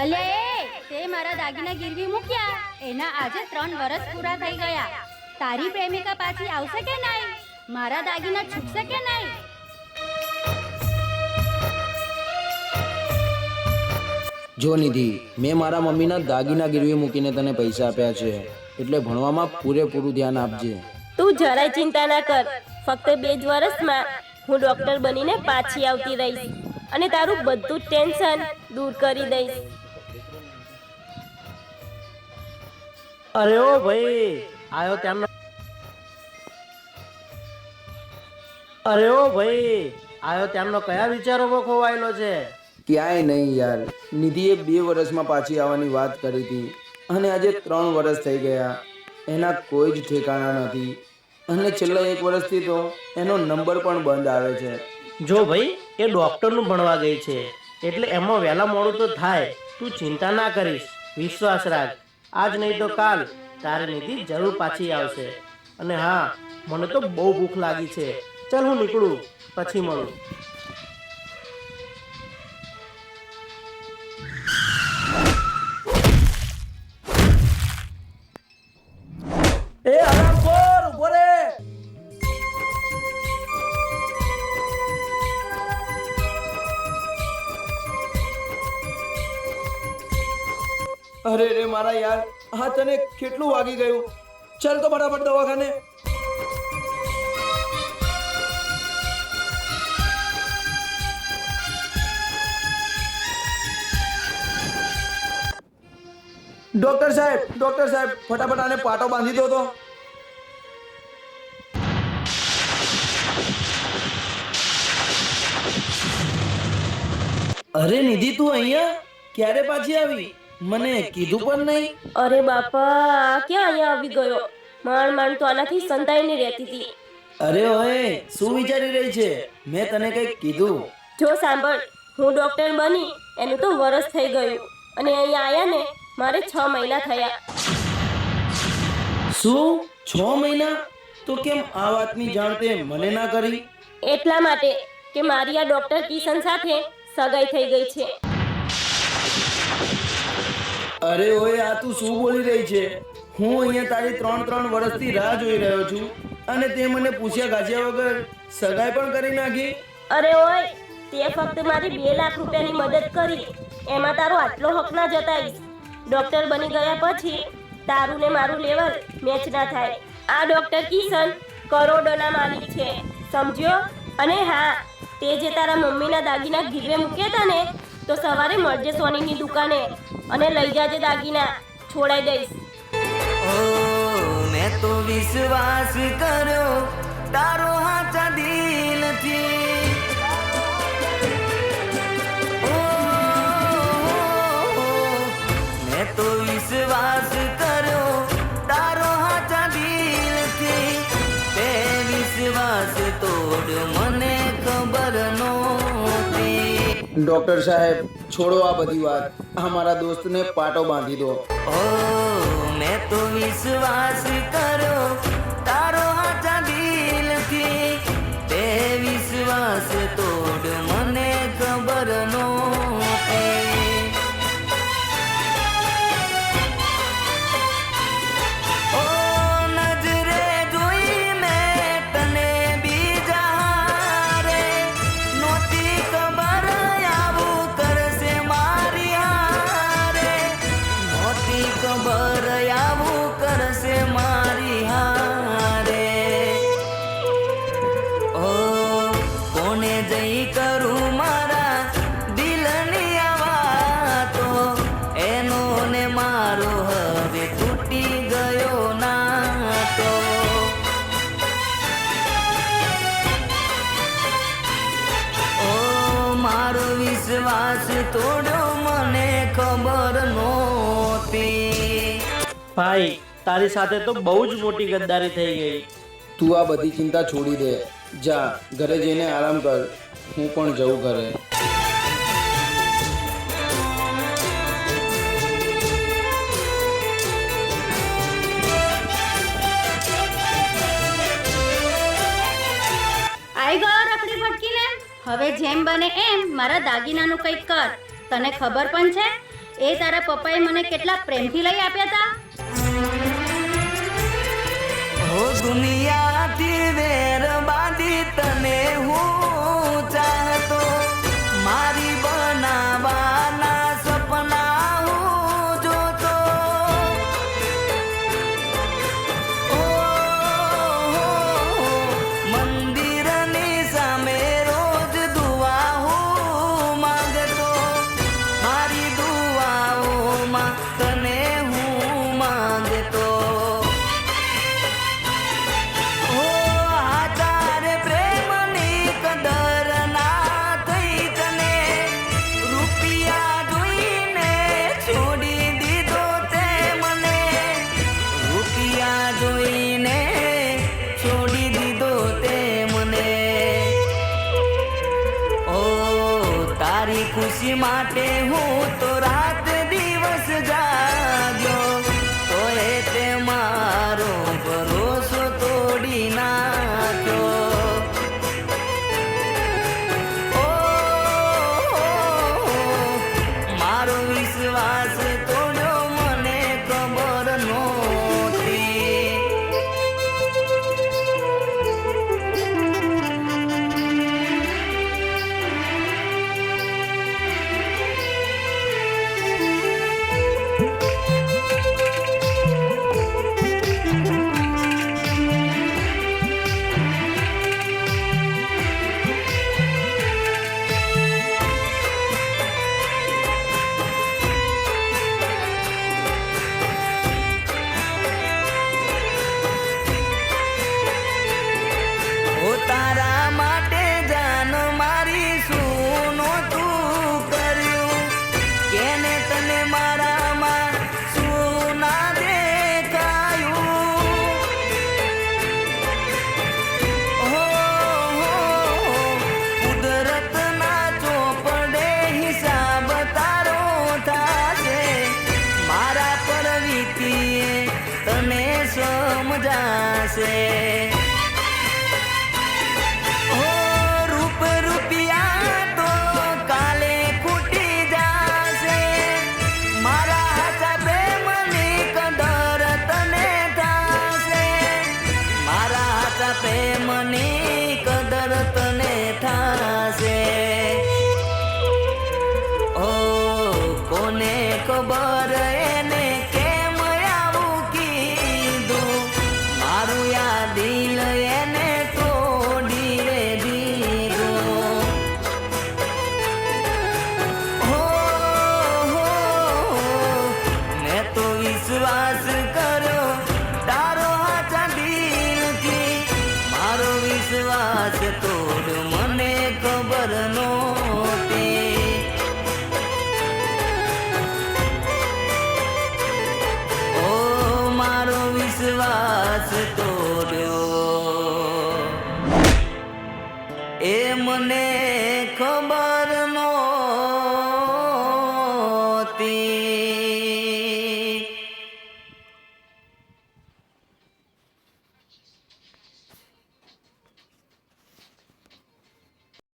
અલે તે મારા દાગીના ગીરવી મૂક્યા, એના આજે 3 વર્ષ પૂરા થઈ ગયા. તારી પ્રેમિકા પાછી આવશે કે નહીં? મારા દાગીના છૂટશે કે નહીં? જો નિધિ, મેં મારા મમ્મીના દાગીના ગીરવી મૂકીને તને પૈસા આપ્યા છે, એટલે ભણવામાં પૂરેપૂરું ધ્યાન આપજે. તું જરાય ચિંતા ના કર. ફક્ત 2 જ વર્ષમાં હું ડોક્ટર બનીને પાછી આવતી રહીશ અને તારું બધું જ ટેન્શન દૂર કરી દઈશ. અરે ઓ ભાઈ, આયો તેમનો. અરે ઓ ભાઈ, આયો તેમનો કયા વિચારોમાં ખોવાયેલો છે? ક્યાંય નહીં યાર. નિધિએ 2 વર્ષમાં પાછી આવવાની વાત કરી હતી અને આજે 3 વર્ષ થઈ ગયા. એના કોઈ જ ઠેકાણા નથી અને છેલ્લા 1 વર્ષથી તો એનો નંબર પણ બંધ આવે છે. જો ભાઈ, એ ડોક્ટરનું ભણવા ગઈ છે એટલે એમાં વહેલા મોડું તો થાય. તું ચિંતા ના કરીશ, વિશ્વાસ રાખ. આજ નહીં તો કાલ તારી નિધિ જરૂર પાછી આવશે. અને હા, મને તો બહુ ભૂખ લાગી છે. ચાલ હું નીકળું, પછી મળું. એ આરામખોર, ઉભો રે. અરે રે મારા યાર, હા તને કેટલું વાગી ગયું? ચાલ તો ફટાફટ દવાખાને. ડોક્ટર સાહેબ, ફટાફટ આને પાટો બાંધી દો તો. અરે નિધિ, તું અહીંયા ક્યારે પાછી આવી? મને કીધું પણ નહીં. અરે બાપા, આ ક્યાં અહીંયા આવી ગયો? માંડ તો આનાથી સંતાઈને રહેતી હતી. અરે ઓય, શું વિચારી રહી છે? મેં તને કંઈક કીધું? જો સાંભળ, હું ડોક્ટર બની એનું તો વરસ થઈ ગયું અને અહીંયા આયા ને મારે 6 મહિના થયા. શું 6 મહિના? તો કેમ આ વાતની જાણ તે મને ના કરી? એટલા માટે કે મારી આ ડોક્ટર કિશન સાથે સગાઈ થઈ ગઈ છે. અરે ઓય, આ તું શું બોલી રહી છે? હું અહીંયા તારી 3 વર્ષથી રાહ જોઈ રહ્યો છું અને તે મને પૂછ્યા ગાજ્યા વગર સગાઈ પણ કરી નાખી. અરે ઓય, તે ફક્ત મારી 2 લાખ રૂપિયાની મદદ કરી, એમાં તારો આટલો હક ના જતાઈશ. ડોક્ટર બની ગયા પછી તારું ને મારું લેવલ મેચ ના થાય. આ ડોક્ટર કિશન કરોડોના માલિક છે, સમજ્યો? અને હા, તે જે તારા મમ્મીના દાગીના ગીરવે મૂક્યા હતા ને, તો સવારે મળજે સોનીની દુકાને અને લઈ જાજે દાગીના, છોડાઈ દઈશ. ઓ મેં તો વિશ્વાસ કર્યો તારો હાચા દિલથી. ઓ મેં તો વિશ્વાસ કર્યો તારો હાચા દિલથી. તે વિશ્વાસ તોડ મને ખબર નહોતી. ડોક્ટર સાહેબ, છોડો આ બધી વાત. આ મારા દોસ્તને પાટો બાંધી દો. ઓ મેં તો વિશ્વાસ કર્યો તારો હાચા દિલથી. તે વિશ્વાસ તોડ મને ખબર નહોતી. ઓ નજરે જોઈ મેં તને બીજા હારે, નહોતી ખબર આવું કરશે મારી હારે. નહોતી ખબર આવું કરશે મારી હારે. ઓ કોને જઈ કરું મારા દિલની આ વાતો, એનો ને મારો હવે તૂટી ગયો નાતો. ઓ મારો વિશ્વાસ તોડ્યો મને ખબર નહોતી. ભાઈ, તારી સાથે તો બહુ જ મોટી ગદ્દારી થઈ ગઈ. તું આ બધી ચિંતા છોડી દે. જા, ઘરે જઈને આરામ કર. હું પણ જઉં ઘરે. હવે જેમ બને એમ મારા દાગીનાનું કંઈક કર. તને ખબર પણ છે એ તારા પપ્પાએ મને કેટલા પ્રેમથી લઈ આપ્યા હતા. ઓ દુનિયાથી વેર બાંધી તને હું ચાહતો, મારી બનાવવાના સપના હું જોતો. ઓ મંદિરની સામે રોજ દુઆ હું માંગતો, મારી દુઆઓમાં તને હું માંગતો. તારી ખુશી માટે હું તો રાત દિવસ જાગ્યો, તોય તે મારો ભરોસો તોડી નાખ્યો. મારો વિશ્વાસ તોડ્યો મને ખબર નહોતી. તારા માટે જાન મારી શું નહોતું કર્યું, કેને તને મારામાં શું ના દેખાયું. હો કુદરતના ચોપડે હિસાબ તારો થાશે, મારા પર વીતીએ તને સમજાશે. પ્રેમની કદર તને થાશે. ઓ કોને ખબર